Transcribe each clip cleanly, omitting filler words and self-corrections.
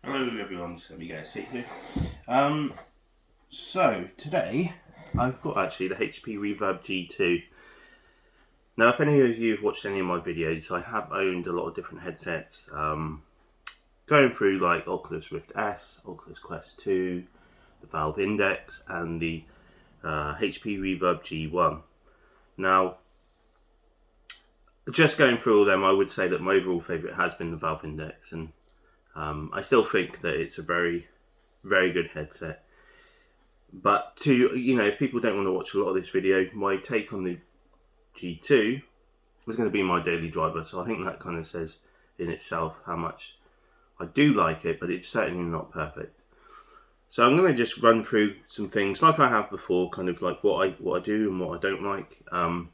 Hello everyone, just let me get a seat here. So today I've got actually the HP Reverb G2. Now if any of you have watched any of my videos, I have owned a lot of different headsets, going through like Oculus Rift S, Oculus Quest 2, the Valve Index and the HP Reverb G1. Now just going through all them, I would say that my overall favourite has been the Valve Index, and I still think that it's a very, very good headset. But if people don't want to watch a lot of this video, my take on the G2 is going to be my daily driver. So I think that kind of says in itself how much I do like it, but it's certainly not perfect. So I'm going to just run through some things like I have before, kind of like what I do and what I don't like. Now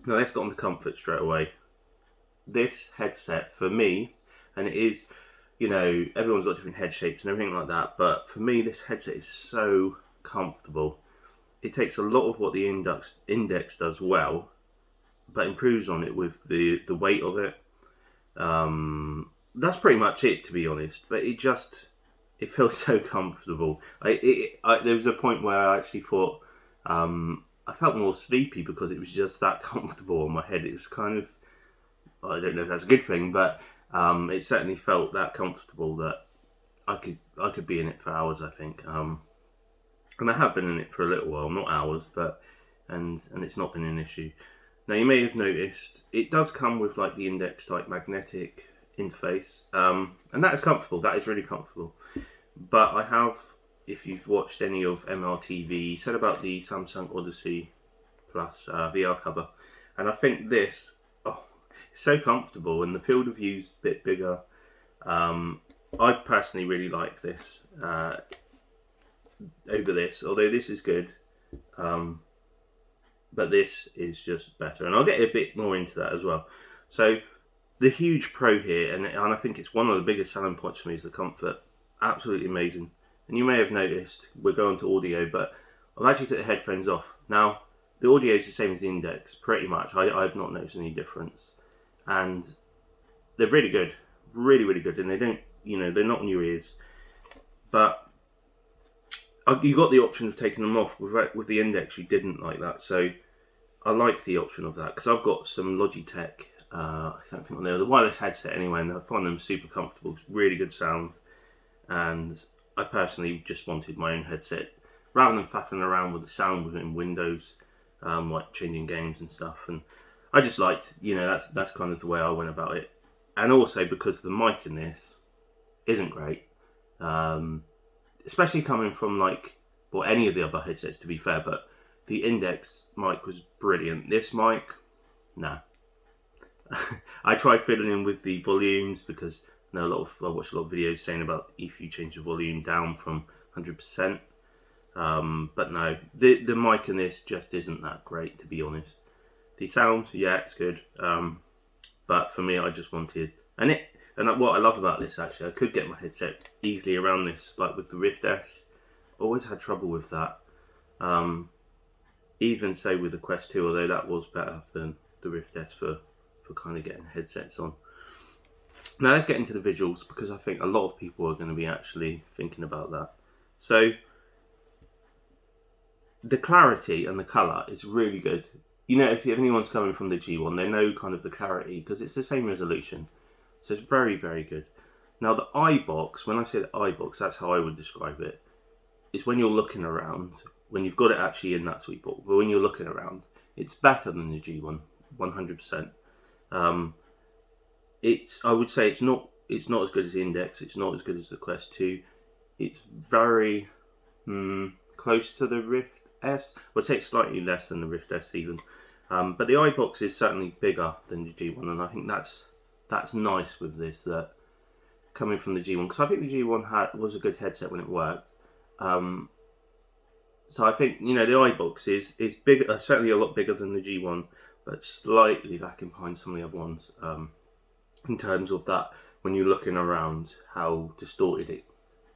let's get on to comfort straight away. This headset for me, and it is, everyone's got different head shapes and everything like that, but for me this headset is so comfortable. It takes a lot of what the Index does well, but improves on it with the weight of it. That's pretty much it, to be honest, but it feels so comfortable. There was a point where I actually thought I felt more sleepy because it was just that comfortable on my head. It was kind of, I don't know if that's a good thing, but it certainly felt that comfortable that I could be in it for hours, I think. And I have been in it for a little while, not hours, but and it's not been an issue. Now you may have noticed it does come with like the Index type magnetic interface, and that is comfortable. That is really comfortable. But I have, if you've watched any of MRTV, said about the Samsung Odyssey Plus VR cover, and I think this, it's so comfortable, and the field of view's a bit bigger. I personally really like this over this, although this is good, but this is just better, and I'll get a bit more into that as well. So the huge pro here, and I think it's one of the biggest selling points for me, is the comfort. Absolutely amazing. And you may have noticed, we're going to audio, but I've actually took the headphones off. Now the audio is the same as the Index, pretty much. I've not noticed any difference, and they're really good, really, really good, and they don't, they're not in your ears, but you got the option of taking them off. With the Index, you didn't like that, so I like the option of that, because I've got some Logitech, I can't think what they're, the wireless headset anyway, and I find them super comfortable, really good sound, and I personally just wanted my own headset, rather than faffing around with the sound within Windows, like changing games and stuff, and I just liked, that's kind of the way I went about it. And also because the mic in this isn't great, especially coming from any of the other headsets, to be fair, but the Index mic was brilliant. This mic, nah. I tried fiddling in with the volumes, because I watched a lot of videos saying about if you change the volume down from 100%, but no, the mic in this just isn't that great, to be honest. The sound, yeah, it's good, but for me, I just wanted, and what I love about this, actually, I could get my headset easily around this, like with the Rift S. Always had trouble with that. Even say with the Quest 2, although that was better than the Rift S for kind of getting headsets on. Now let's get into the visuals, because I think a lot of people are going to be actually thinking about that. So the clarity and the colour is really good. If anyone's coming from the G1, they know kind of the clarity, because it's the same resolution. So it's very, very good. Now the eye box, when I say the eye box, that's how I would describe it. It's when you're looking around, when you've got it actually in that sweet spot, but when you're looking around, it's better than the G1, 100%. I would say it's not as good as the Index, it's not as good as the Quest 2. It's very close to the Rift S. I would say it's slightly less than the Rift S even. But the eye box is certainly bigger than the G1, and I think that's nice with this, that coming from the G1, because I think the G1 was a good headset when it worked. So I think, the eye box is bigger, certainly a lot bigger than the G1, but slightly lacking behind some of the other ones, in terms of that, when you're looking around, how distorted it,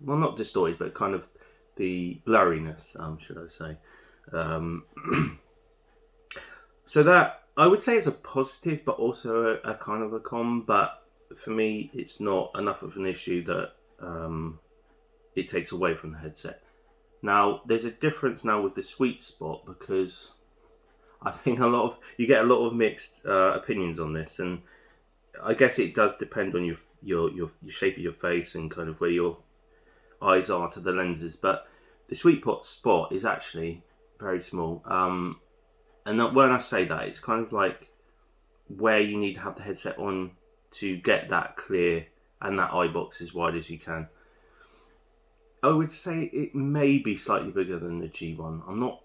well, not distorted, but kind of the blurriness, should I say. So that, I would say, is a positive, but also a kind of a con, but for me, it's not enough of an issue that it takes away from the headset. Now, there's a difference now with the sweet spot, because I think you get a lot of mixed opinions on this, and I guess it does depend on your shape of your face and kind of where your eyes are to the lenses. But the sweet spot is actually very small, and when I say that, it's kind of like where you need to have the headset on to get that clear and that eye box as wide as you can. I would say it may be slightly bigger than the G1. I'm not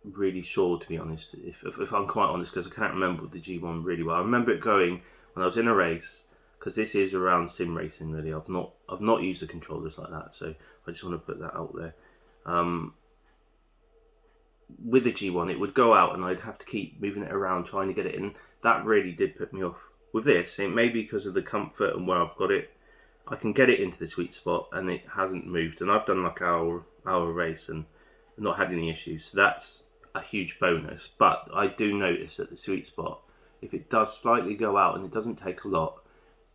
really sure, to be honest, if I'm quite honest, because I can't remember the G1 really well. I remember it going when I was in a race, because this is around sim racing really. I've not used the controllers like that, so I just want to put that out there. With the G1, it would go out and I'd have to keep moving it around trying to get it in. That really did put me off. With this, it may be because of the comfort and where I've got it. I can get it into the sweet spot and it hasn't moved, and I've done like our race and not had any issues, so that's a huge bonus. But I do notice that the sweet spot, if it does slightly go out and it doesn't take a lot,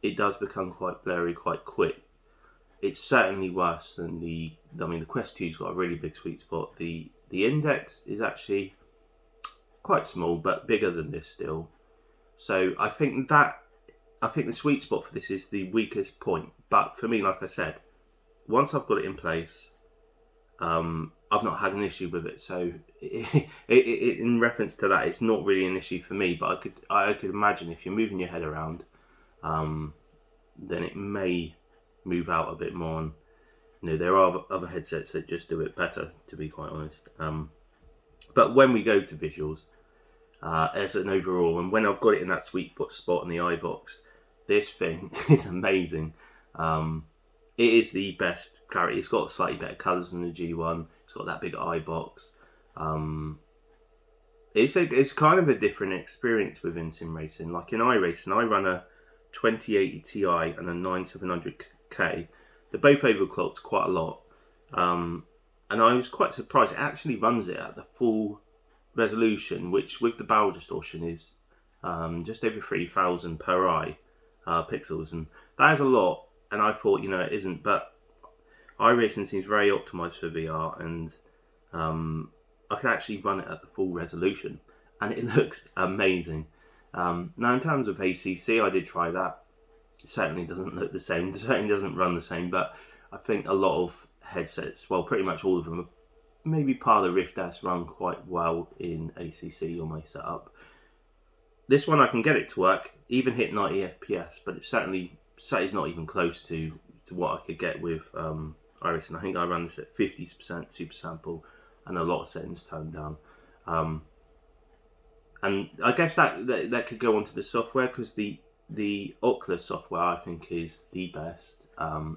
it does become quite blurry quite quick. It's certainly worse than the Quest 2's got a really big sweet spot. The Index is actually quite small but bigger than this still. So I think the sweet spot for this is the weakest point. But for me, like I said, once I've got it in place, I've not had an issue with it. So in reference to that, it's not really an issue for me. But I could imagine if you're moving your head around, then it may move out a bit more. And, there are other headsets that just do it better, to be quite honest. But when we go to visuals, as an overall, and when I've got it in that sweet spot in the eye box, this thing is amazing. It is the best clarity. It's got slightly better colours than the G1. It's got that big eye box. It's kind of a different experience within sim racing. Like in iRacing, I run a 2080 Ti and a 9700K. They're both overclocked quite a lot. And I was quite surprised. It actually runs it at the full resolution, which with the barrel distortion is just over 3000 per eye pixels, and that is a lot. And I thought, it isn't, but iRacing seems very optimized for VR, and I can actually run it at the full resolution, and it looks amazing. Now, in terms of ACC, I did try that. It certainly doesn't look the same. It certainly doesn't run the same, but I think a lot of headsets, well, pretty much all of them, maybe part of the Rift S run quite well in ACC on my setup. This one I can get it to work, even hit 90 FPS, but it certainly is not even close to what I could get with iRacing. I think I ran this at 50% super sample and a lot of settings turned down. And I guess that could go onto the software, because the Oculus software I think is the best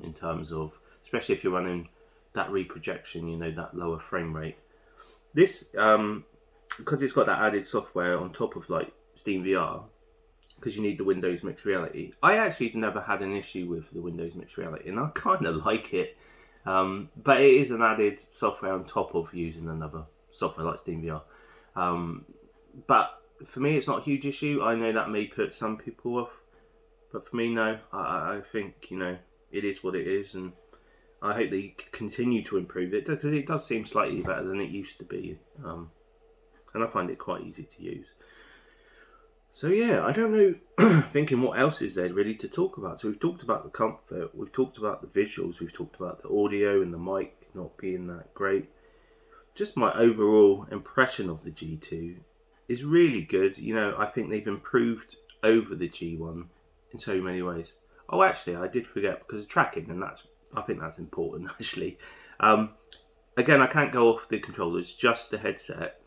in terms of, especially if you're running that reprojection, that lower frame rate. This, because it's got that added software on top of like Steam VR, because you need the Windows Mixed Reality. I actually have never had an issue with the Windows Mixed Reality, and I kind of like it. But it is an added software on top of using another software like Steam VR. But for me, it's not a huge issue. I know that may put some people off, but for me, no. I think, it is what it is, and I hope they continue to improve it, because it does seem slightly better than it used to be. And I find it quite easy to use. So yeah, I don't know, thinking what else is there really to talk about. So we've talked about the comfort, we've talked about the visuals, we've talked about the audio and the mic not being that great. Just my overall impression of the G2 is really good. I think they've improved over the G1 in so many ways. Oh, actually, I did forget, because of tracking, and I think that's important actually. Again, I can't go off the controllers, just the headset.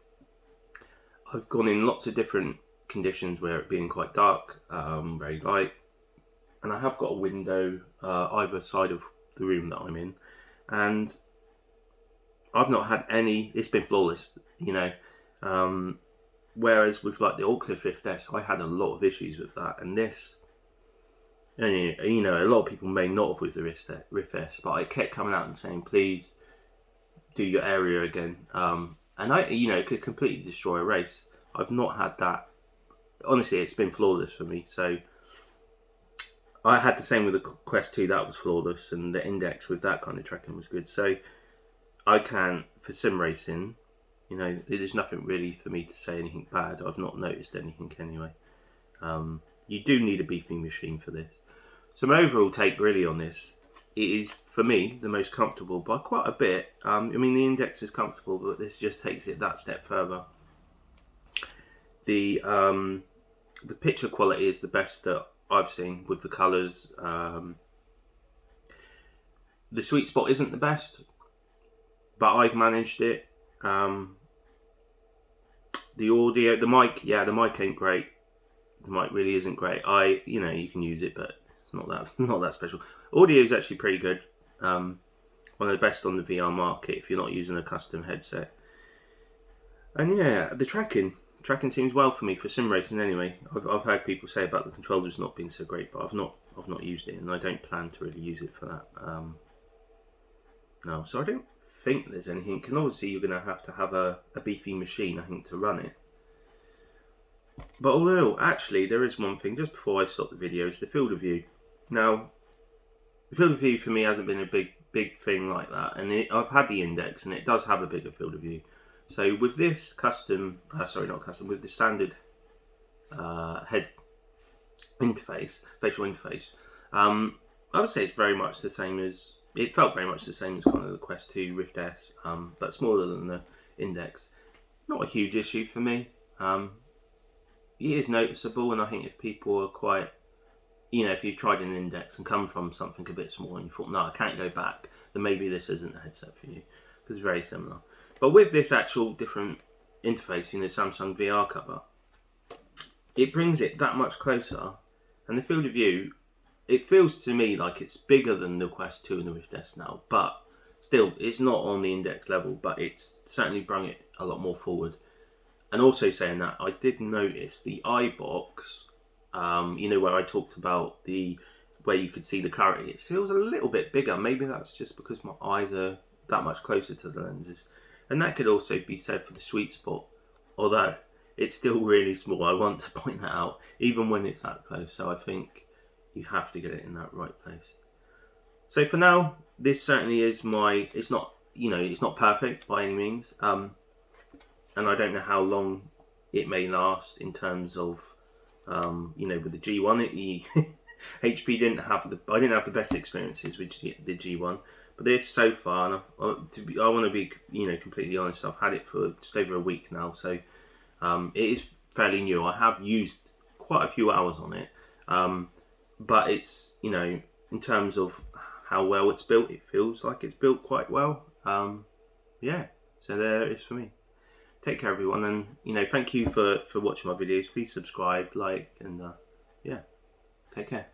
I've gone in lots of different conditions, where it being quite dark, very light, and I have got a window either side of the room that I'm in, and I've not had any. It's been flawless, whereas with like the Oculus Rift S, I had a lot of issues with that, and this, and a lot of people may not have with the Rift S, but I kept coming out and saying, please do your area again, and it could completely destroy a race. I've not had that. Honestly, it's been flawless for me. So I had the same with the Quest 2, that was flawless, and the index with that kind of tracking was good. So I can, for sim racing, you know, there's nothing really for me to say anything bad. I've not noticed anything anyway. You do need a beefy machine for this. So my overall take really on this, it is, for me, the most comfortable by quite a bit. I mean, the index is comfortable, but this just takes it that step further. The picture quality is the best that I've seen with the colours. The sweet spot isn't the best, but I've managed it. The audio, the mic, yeah, the mic ain't great. The mic really isn't great. You know, you can use it, but it's not that special. Audio is actually pretty good. One of the best on the VR market if you're not using a custom headset. And yeah, the tracking seems well for me for sim racing anyway. I've heard people say about the controllers not being so great, but I've not used it, and I don't plan to really use it for that. No, so I don't think there's anything. And obviously you're going to have a beefy machine, I think, to run it. But although, actually, there is one thing, just before I stop the video, is the field of view. Now, the field of view for me hasn't been a big thing like that, and I've had the index, and it does have a bigger field of view. So with this with the standard head interface, facial interface, I would say it's very much the same as, it felt very much the same as kind of the Quest 2 Rift S, but smaller than the index. Not a huge issue for me. It is noticeable, and I think if people are quite, you know, if you've tried an index and come from something a bit smaller and you thought, no, I can't go back, then maybe this isn't a headset for you, because it's very similar. But with this actual different interface in the Samsung VR cover, it brings it that much closer, and the field of view, it feels to me like it's bigger than the Quest 2 and the Rift S now, but still, it's not on the index level, but it's certainly brought it a lot more forward. And also saying that, I did notice the eye box, you know, where I talked about where you could see the clarity, it feels a little bit bigger. Maybe that's just because my eyes are that much closer to the lenses. And that could also be said for the sweet spot, although it's still really small. I want to point that out, even when it's that close. So I think you have to get it in that right place. So for now, this certainly is it's not, you know, it's not perfect by any means. And I don't know how long it may last in terms of, you know, with the G1, HP I didn't have the best experiences with the G1, but this so far, and I want to be, you know, completely honest, I've had it for just over a week now, so it is fairly new. I have used quite a few hours on it, but it's, you know, in terms of how well it's built, it feels like it's built quite well. Yeah, so there it is for me. Take care, everyone, and, you know, thank you for watching my videos. Please subscribe, like, and yeah, take care.